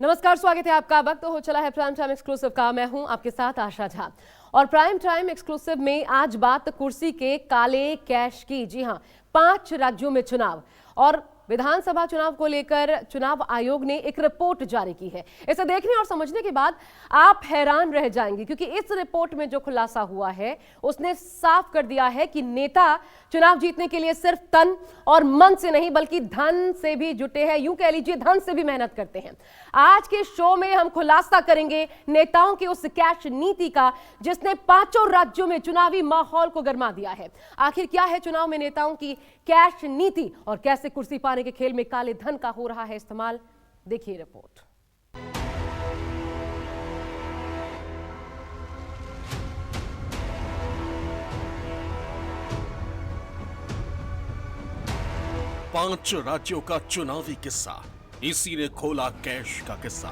नमस्कार, स्वागत है आपका। वक्त हो चला है प्राइम टाइम एक्सक्लूसिव का। मैं हूं आपके साथ आशा झा और प्राइम टाइम एक्सक्लूसिव में आज बात कुर्सी के काले कैश की। जी हां, 5 राज्यों में चुनाव और विधानसभा चुनाव को लेकर चुनाव आयोग ने एक रिपोर्ट जारी की है। इसे देखने और समझने के बाद आप हैरान रह जाएंगे, क्योंकि इस रिपोर्ट में जो खुलासा हुआ है उसने साफ कर दिया है कि नेता चुनाव जीतने के लिए सिर्फ तन और मन से नहीं बल्कि धन से भी जुटे हैं। यूं कह लीजिए, धन से भी मेहनत करते हैं। आज के शो में हम खुलासा करेंगे नेताओं की उस कैश नीति का जिसने 5 राज्यों में चुनावी माहौल को गरमा दिया है। आखिर क्या है चुनाव में नेताओं की कैश नीति और कैसे कुर्सी पाने के खेल में काले धन का हो रहा है इस्तेमाल। देखिए रिपोर्ट। पांच राज्यों का चुनावी किस्सा, इसी ने खोला कैश का किस्सा।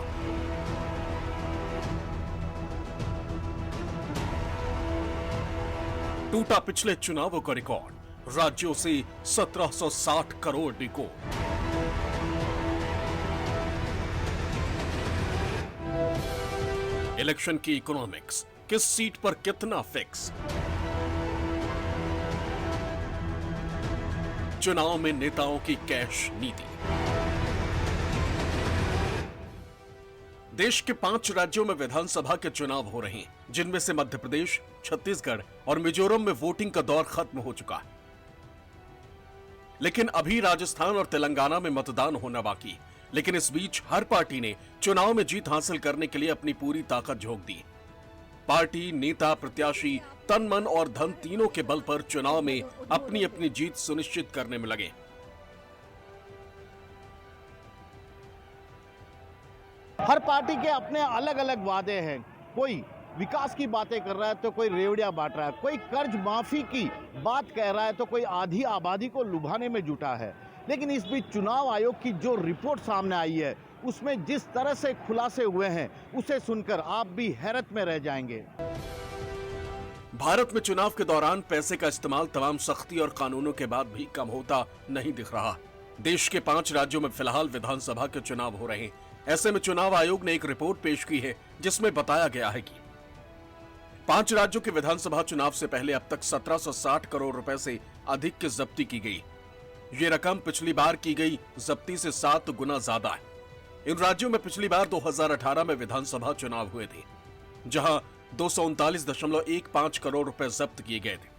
टूटा पिछले चुनावों का रिकॉर्ड, राज्यों से 1760 करोड़ डिको। इलेक्शन की इकोनॉमिक्स, किस सीट पर कितना फिक्स। चुनाव में नेताओं की कैश नीति। देश के 5 राज्यों में विधानसभा के चुनाव हो रहे हैं, जिनमें से मध्य प्रदेश, छत्तीसगढ़ और मिजोरम में वोटिंग का दौर खत्म हो चुका है। लेकिन अभी राजस्थान और तेलंगाना में मतदान होना बाकी। लेकिन इस बीच हर पार्टी ने चुनाव में जीत हासिल करने के लिए अपनी पूरी ताकत झोंक दी। पार्टी, नेता, प्रत्याशी तन, मन और धन तीनों के बल पर चुनाव में अपनी अपनी जीत सुनिश्चित करने में लगे। हर पार्टी के अपने अलग अलग वादे हैं। कोई विकास की बातें कर रहा है तो कोई रेवड़ियां बांट रहा है, कोई कर्ज माफी की बात कह रहा है तो कोई आधी आबादी को लुभाने में जुटा है। लेकिन इस बीच चुनाव आयोग की जो रिपोर्ट सामने आई है उसमें जिस तरह से खुलासे हुए हैं उसे सुनकर आप भी हैरत में रह जाएंगे। भारत में चुनाव के दौरान पैसे का इस्तेमाल तमाम सख्ती और कानूनों के बाद भी कम होता नहीं दिख रहा। देश के 5 राज्यों में फिलहाल विधानसभा के चुनाव हो रहे हैं। ऐसे में चुनाव आयोग ने एक रिपोर्ट पेश की है जिसमें बताया गया है कि 5 राज्यों के विधानसभा चुनाव से पहले अब तक 1760 करोड़ रुपए से अधिक की जब्ती की गई। ये रकम पिछली बार की गई जब्ती से 7 गुना ज्यादा है। इन राज्यों में पिछली बार 2018 में विधानसभा चुनाव हुए थे, जहां 239.15 करोड़ रुपए जब्त किए गए थे।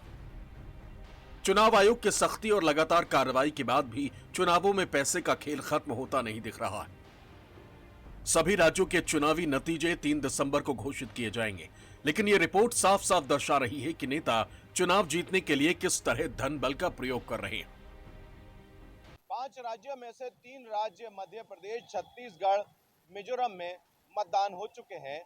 चुनाव आयोग के सख्ती और लगातार कार्रवाई के बाद भी चुनावों में पैसे का खेल खत्म होता नहीं दिख रहा है। सभी राज्यों के चुनावी नतीजे 3 दिसंबर को घोषित किए जाएंगे, लेकिन यह रिपोर्ट साफ साफ दर्शा रही है कि नेता चुनाव जीतने के लिए किस तरह धन बल का प्रयोग कर रहे हैं। 5 राज्यों में से 3 राज्य मध्य प्रदेश, छत्तीसगढ़, मिजोरम में मतदान हो चुके हैं,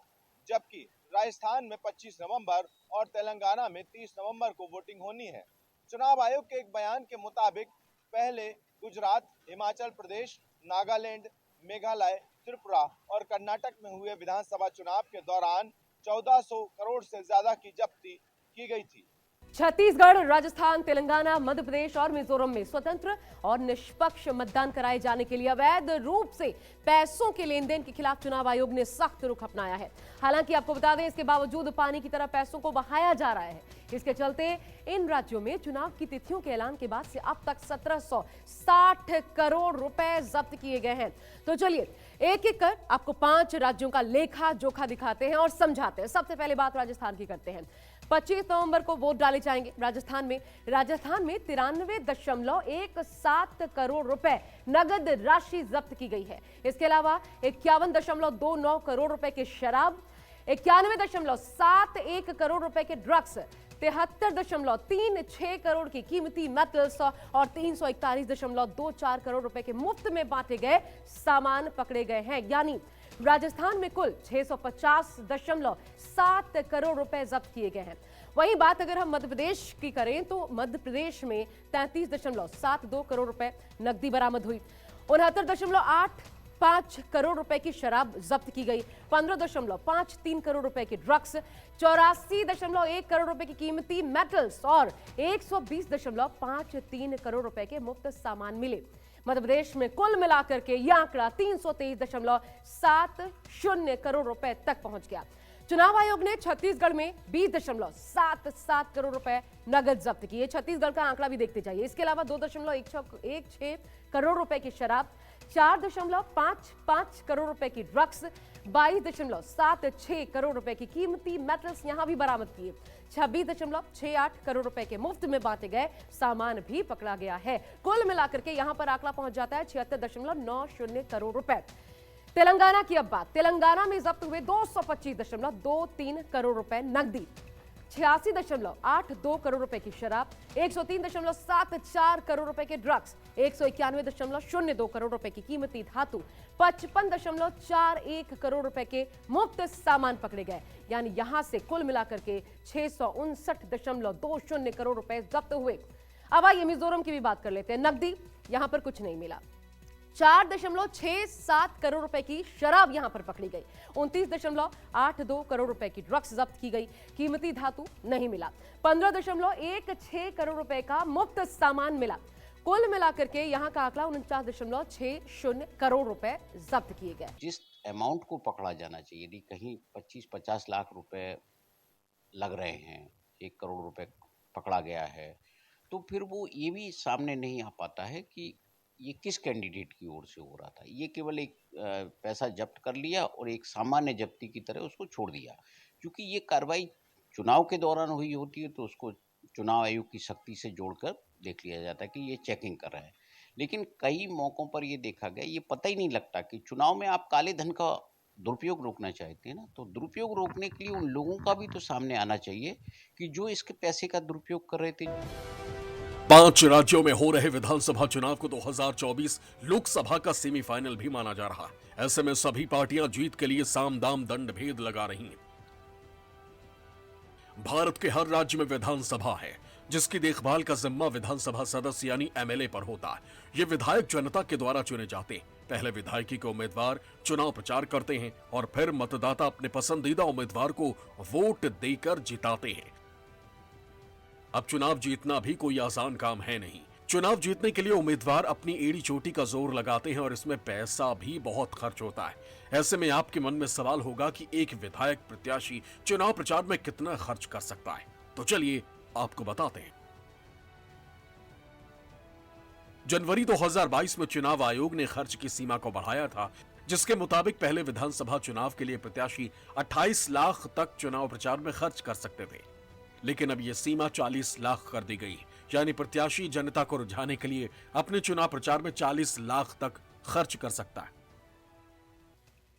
जबकि राजस्थान में 25 नवंबर और तेलंगाना में 30 नवंबर को वोटिंग होनी है। चुनाव आयोग के एक बयान के मुताबिक पहले गुजरात, हिमाचल प्रदेश, नागालैंड, मेघालय, त्रिपुरा और कर्नाटक में हुए विधानसभा चुनाव के दौरान 1400 करोड़ से ज्यादा की जब्ती की गई थी। छत्तीसगढ़, राजस्थान, तेलंगाना, मध्य प्रदेश और मिजोरम में स्वतंत्र और निष्पक्ष मतदान कराए जाने के लिए अवैध रूप से पैसों के लेन देन के खिलाफ चुनाव आयोग ने सख्त रुख अपनाया है। हालांकि आपको बता दें, इसके बावजूद पानी की तरह पैसों को बहाया जा रहा है। इसके चलते इन राज्यों में चुनाव की तिथियों के ऐलान के बाद से अब तक 1760 करोड़ रुपए जब्त किए गए हैं। तो चलिए एक एक कर आपको 5 राज्यों का लेखा जोखा दिखाते हैं और समझाते हैं। सबसे पहले बात राजस्थान की करते हैं। 25 नवंबर को वोट डाले जाएंगे राजस्थान में 93.17 करोड़ रुपए नगद राशि जब्त की गई है। इसके अलावा 51.29 करोड़ रुपए की शराब, 91.71 करोड़ रुपए के ड्रग्स, 73.36 करोड़ की कीमती मेटल्स और 341.24 करोड़ रुपए के मुफ्त में बांटे गए सामान पकड़े गए हैं। यानी राजस्थान में कुल 650.7 करोड़ रुपए जब्त किए गए हैं। वहीं बात अगर हम मध्य प्रदेश की करें तो मध्य प्रदेश में 33.72 करोड़ रुपए नकदी बरामद हुई, 69.85 करोड़ रुपए की शराब जब्त की गई, 15.53 करोड़ रुपए के ड्रग्स, 84.1 करोड़ रुपए की कीमती मेटल्स और 120.53 करोड़ रुपए के मुफ्त सामान मिले। मध्य प्रदेश में कुल मिलाकर के यह आंकड़ा 323.70 करोड़ रुपए तक पहुंच गया। चुनाव आयोग ने छत्तीसगढ़ में 20.77 करोड़ रुपए नगद जब्त किए। छत्तीसगढ़ का आंकड़ा भी देखते जाइए। इसके अलावा 2.16 करोड़ रुपए की शराब, 4.55 करोड़ रुपए की ड्रग्स, 22.76 करोड़ रुपए की कीमती मेटल्स यहां भी बरामद किए। 26.68 करोड़ रुपए के मुफ्त में बांटे गए सामान भी पकड़ा गया है। कुल मिलाकर के यहां पर आंकड़ा पहुंच जाता है 76.90 करोड़ रुपए। तेलंगाना की अब बात। तेलंगाना में जब्त हुए 225.23 करोड़ रुपए नकदी, 86.82 करोड़ रुपए की शराब, 103.74 करोड़ रुपए के ड्रग्स, 191.02 करोड़ रुपए की कीमती धातु, 55.41 करोड़ रुपए के मुफ्त सामान पकड़े गए। यानी यहां से कुल मिलाकर के 659.20 करोड़ रुपए जब्त हुए। अब आइए मिजोरम की भी बात कर लेते हैं। नकदी यहां पर कुछ नहीं मिला। 4.67 करोड़ रुपए की शराब यहां पर पकड़ी गई। 29.82 करोड़ रुपए की ड्रग्स जब्त की गई। कीमती धातु नहीं मिला। 15.16 करोड़ रुपए का मुफ्त सामान मिला। कुल मिलाकर के यहां का आंकड़ा 49.60 करोड़ रुपए जब्त किए गए। जिस अमाउंट को पकड़ा जाना चाहिए, यदि कहीं 25-50 लाख रुपए लग रहे हैं, 1 करोड़ रुपए पकड़ा गया है, तो फिर वो ये भी सामने नहीं आ पाता है कि ये किस कैंडिडेट की ओर से हो रहा था। ये केवल एक पैसा जब्त कर लिया और एक सामान्य जब्ती की तरह उसको छोड़ दिया। क्योंकि ये कार्रवाई चुनाव के दौरान हुई होती है तो उसको चुनाव आयोग की सख्ती से जोड़कर देख लिया जाता है कि ये चेकिंग कर रहा है। लेकिन कई मौकों पर ये देखा गया, ये पता ही नहीं लगता कि चुनाव में आप काले धन का दुरुपयोग रोकना चाहते हैं ना, तो दुरुपयोग रोकने के लिए उन लोगों का भी तो सामने आना चाहिए कि जो इसके पैसे का दुरुपयोग कर रहे थे। 5 राज्यों में हो रहे विधानसभा चुनाव को 2024 लोकसभा का सेमीफाइनल भी माना जा रहा है। ऐसे में सभी पार्टियां जीत के लिए साम दाम दंड भेद लगा रही हैं। भारत के हर राज्य में विधानसभा है जिसकी देखभाल का जिम्मा विधानसभा सदस्य यानी एमएलए पर होता है। ये विधायक जनता के द्वारा चुने जाते हैं। पहले विधायकी के उम्मीदवार चुनाव प्रचार करते हैं और फिर मतदाता अपने पसंदीदा उम्मीदवार को वोट देकर जिताते हैं। अब चुनाव जीतना भी कोई आसान काम है नहीं। चुनाव जीतने के लिए उम्मीदवार अपनी एड़ी चोटी का जोर लगाते हैं और इसमें पैसा भी बहुत खर्च होता है। ऐसे में आपके मन में सवाल होगा कि एक विधायक प्रत्याशी चुनाव प्रचार में कितना खर्च कर सकता है। तो चलिए आपको बताते हैं। जनवरी 2022 में चुनाव आयोग ने खर्च की सीमा को बढ़ाया था, जिसके मुताबिक पहले विधानसभा चुनाव के लिए प्रत्याशी 28 लाख तक चुनाव प्रचार में खर्च कर सकते थे। लेकिन अब यह सीमा 40 लाख कर दी गई, यानी प्रत्याशी जनता को रुझाने के लिए अपने चुनाव प्रचार में 40 लाख तक खर्च कर सकता है।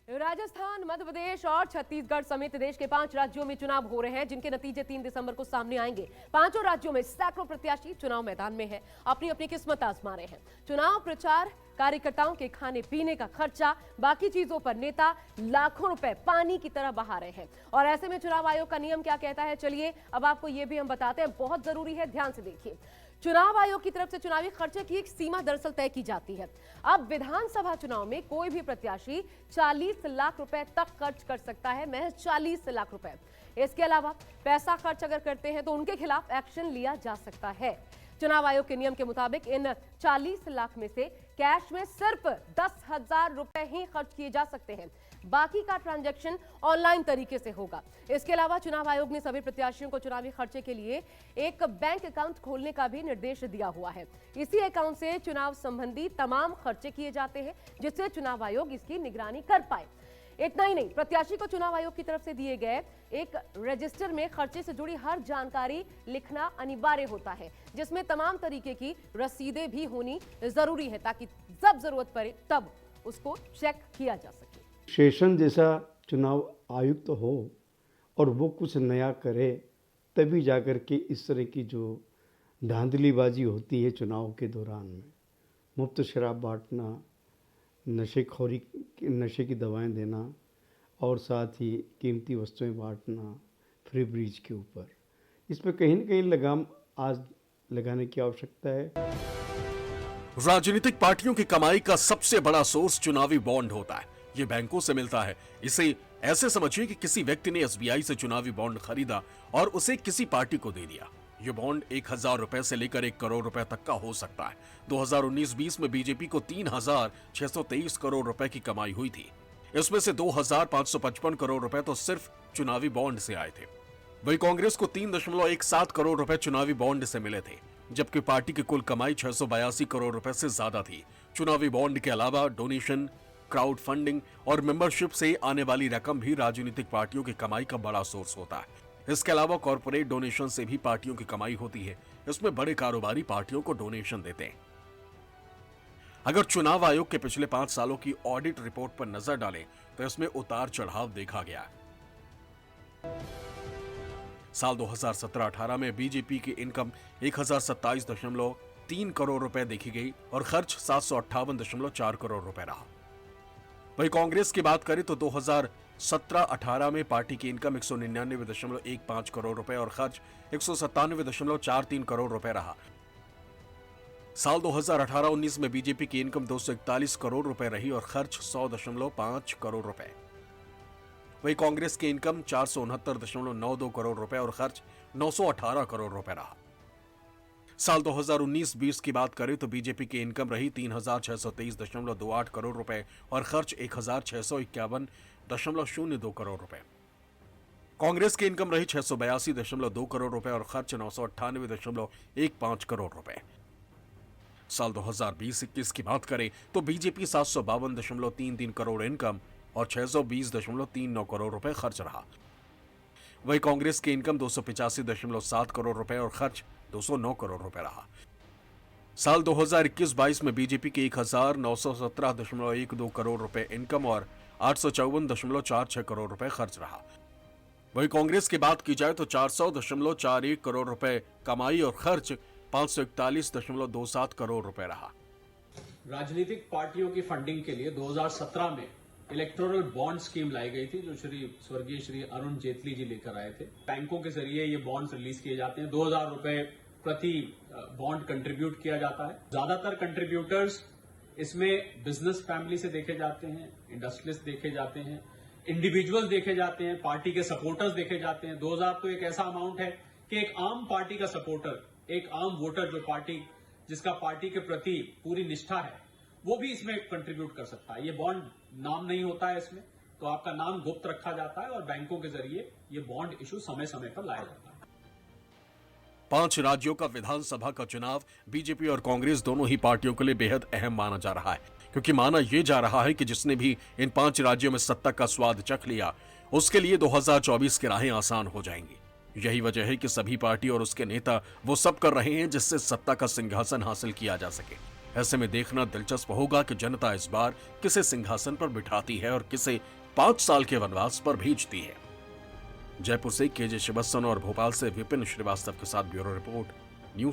राजस्थान, मध्य प्रदेश और छत्तीसगढ़ समेत देश के 5 राज्यों में चुनाव हो रहे हैं, जिनके नतीजे 3 दिसंबर को सामने आएंगे। 5 राज्यों में सैकड़ों प्रत्याशी चुनाव मैदान में हैं, अपनी अपनी किस्मत आजमा रहे हैं। चुनाव प्रचार, कार्यकर्ताओं के खाने पीने का खर्चा, बाकी चीजों पर नेता लाखों रुपए पानी की तरह बहा रहे हैं। और ऐसे में चुनाव आयोग का नियम क्या कहता है, चलिए अब आपको यह भी हम बताते हैं। बहुत जरूरी है, ध्यान से देखिए। चुनाव आयोग की तरफ से चुनावी खर्चे की एक सीमा दरअसल तय की जाती है। अब विधानसभा चुनाव में कोई भी प्रत्याशी 40 लाख रुपए तक खर्च कर सकता है, महज 40 लाख रुपए। इसके अलावा पैसा खर्च अगर करते हैं तो उनके खिलाफ एक्शन लिया जा सकता है। चुनाव आयोग के नियम के मुताबिक इन 40 लाख में से कैश में सिर्फ 10,000 रुपए ही खर्च किए जा सकते हैं। बाकी का ट्रांजैक्शन ऑनलाइन तरीके से होगा। इसके अलावा चुनाव आयोग ने सभी प्रत्याशियों को चुनावी खर्चे के लिए एक बैंक अकाउंट खोलने का भी निर्देश दिया हुआ है। इसी अकाउंट से चुनाव संबंधी तमाम खर्चे किए जाते हैं, जिससे चुनाव आयोग इसकी निगरानी कर पाए। इतना ही नहीं, प्रत्याशी को चुनाव आयोग की तरफ से दिए गए एक रजिस्टर में खर्चे से जुड़ी हर जानकारी लिखना अनिवार्य होता है, जिसमें तमाम तरीके की रसीदें भी होनी जरूरी है, ताकि जब जरूरत पड़े तब उसको चेक किया जा सके। सेशन जैसा चुनाव आयुक्त हो और वो कुछ नया करे, तभी जाकर के इस तरह की जो धांधलीबाजी होती है चुनाव के दौरान में, मुफ्त शराब बांटना, नशे की दवाएं देना और साथ ही कीमती वस्तुएं बांटना फ्री ब्रीज के ऊपर, इस पर कहीं न कहीं लगाम आज लगाने की आवश्यकता है। राजनीतिक पार्टियों की कमाई का सबसे बड़ा सोर्स चुनावी बॉन्ड होता है। ये बैंकों से मिलता है। इसे ऐसे समझिए कि किसी व्यक्ति ने एसबीआई से चुनावी बॉन्ड खरीदा और उसे किसी पार्टी को दे दिया। ये बॉन्ड 1,000 रुपए से लेकर 1 करोड़ रुपए तक का हो सकता है। 2019-20 में बीजेपी को 3,623 करोड़ रुपए की कमाई हुई थी। इसमें से 2,555 करोड़ रुपए तो सिर्फ चुनावी बॉन्ड से आए थे। वही कांग्रेस को 3.17 करोड़ रुपए चुनावी बॉन्ड से मिले थे, जबकि पार्टी की कुल कमाई 682 करोड़ रुपए से ज्यादा थी। चुनावी बॉन्ड के अलावा डोनेशन, क्राउड फंडिंग और मेंबरशिप से आने वाली रकम भी राजनीतिक पार्टियों की कमाई का बड़ा सोर्स होता है। इसके अलावा कॉर्पोरेट डोनेशन से भी पार्टियों की कमाई होती है। इसमें बड़े कारोबारी पार्टियों को डोनेशन देते हैं। अगर चुनाव आयोग के पिछले 5 सालों की ऑडिट रिपोर्ट पर नजर डालें तो इसमें उतार चढ़ाव देखा गया। साल 2017-18 में बीजेपी की इनकम 1027.3 करोड़ रुपए देखी गई और खर्च 758.4 करोड़ रुपए रहा। वही कांग्रेस की बात करें तो 2017-18 में पार्टी की इनकम 199.15 करोड़ रुपए और खर्च 197.43 करोड़ रुपए रहा। साल 2018-19 में बीजेपी की इनकम 241 करोड़ रुपए रही और खर्च 100.5 करोड़ रुपए। वही कांग्रेस की इनकम 469.92 करोड़ रुपए और खर्च 918 करोड़ रुपए रहा। साल 2019-20 की बात करें तो बीजेपी की इनकम रही 3,623.28 करोड़ रुपए और खर्च 1,651.02 करोड़ रुपए। कांग्रेस की इनकम रही 682.2 करोड़ रुपए और खर्च 998.15 करोड़ रुपए। साल 2020-21 की बात करें तो बीजेपी 752.33 करोड़ इनकम और 620.39 करोड़ रुपए खर्च रहा। वही कांग्रेस की इनकम 285.7 करोड़ रुपए और खर्च 209 करोड़ रुपए रहा। साल 2021-22 में बीजेपी की 1,917.12 करोड़ रुपए इनकम और 854.46 करोड़ रुपए खर्च रहा। वही कांग्रेस की बात की जाए तो 400.41 करोड़ रुपए कमाई और खर्च 541.27 करोड़ रुपए रहा। राजनीतिक पार्टियों की फंडिंग के लिए 2017 में इलेक्टोरल बॉन्ड स्कीम लाई गई थी, जो स्वर्गीय श्री अरुण जेटली जी लेकर आए थे। बैंकों के जरिए ये बॉन्ड्स रिलीज किए जाते हैं। 2,000 रुपए प्रति बॉन्ड कंट्रीब्यूट किया जाता है। ज्यादातर कंट्रीब्यूटर्स इसमें बिजनेस फैमिली से देखे जाते हैं, इंडस्ट्रियलिस्ट देखे जाते हैं, इंडिविजुअल देखे जाते हैं, पार्टी के सपोर्टर्स देखे जाते हैं। 2,000 तो एक ऐसा अमाउंट है कि एक आम पार्टी का सपोर्टर, एक आम वोटर जिसका पार्टी के प्रति पूरी निष्ठा है, वो भी इसमें कंट्रीब्यूट कर सकता है। ये बॉन्ड नाम नहीं होता है इसमें, तो आपका नाम गुप्त रखा जाता है और बैंकों के जरिए ये बॉन्ड इशू समय समय पर लाया जाता है। 5 राज्यों का विधानसभा का चुनाव बीजेपी और कांग्रेस दोनों ही पार्टियों के लिए बेहद अहम माना जा रहा है, क्योंकि माना यह जा रहा है कि जिसने भी इन 5 राज्यों में सत्ता का स्वाद चख लिया, उसके लिए 2024 की राहें आसान हो जाएंगी। यही वजह है कि सभी पार्टी और उसके नेता वो सब कर रहे हैं जिससे सत्ता का सिंहासन हासिल किया जा सके। ऐसे में देखना दिलचस्प होगा कि जनता इस बार किसे सिंहासन पर बिठाती है और किसे 5 साल के वनवास पर भेजती है। जयपुर से केजे शिवस्सन और भोपाल से विपिन श्रीवास्तव के साथ ब्यूरो रिपोर्ट,